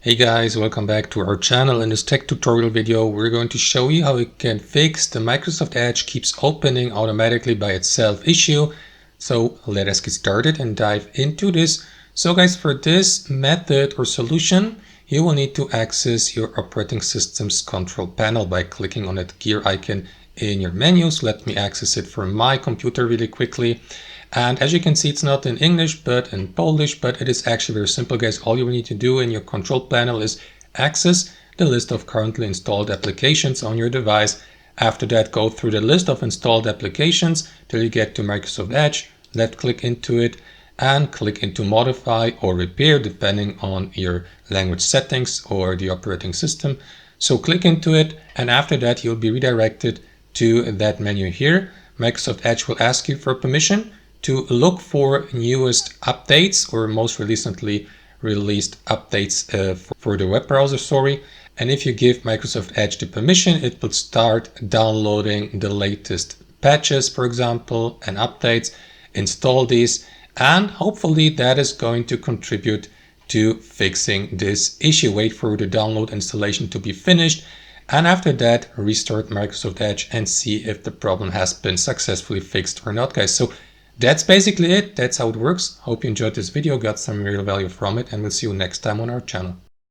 Hey guys, welcome back to our channel. In this tech tutorial video, we're going to show you how you can fix the Microsoft Edge keeps opening automatically by itself issue. So let us get started and dive into this. So guys, for this method or solution, you will need to access your operating system's control panel by clicking on that gear icon in your menus. Let me access it from my computer really quickly. And as you can see, it's not in English, but in Polish, but it is actually very simple, guys. All you need to do in your control panel is access the list of currently installed applications on your device. After that, go through the list of installed applications till you get to Microsoft Edge. Left click into it and click into modify or repair, depending on your language settings or the operating system. So click into it, and after that, you'll be redirected to that menu here. Microsoft Edge will ask you for permission to look for newest updates or most recently released updates for the web browser, And if you give Microsoft Edge the permission, it will start downloading the latest patches, for example, and updates, install these, and hopefully that is going to contribute to fixing this issue. Wait for the download installation to be finished. And after that, restart Microsoft Edge and see if the problem has been successfully fixed or not, guys. So that's basically it. That's how it works. Hope you enjoyed this video, got some real value from it, and we'll see you next time on our channel.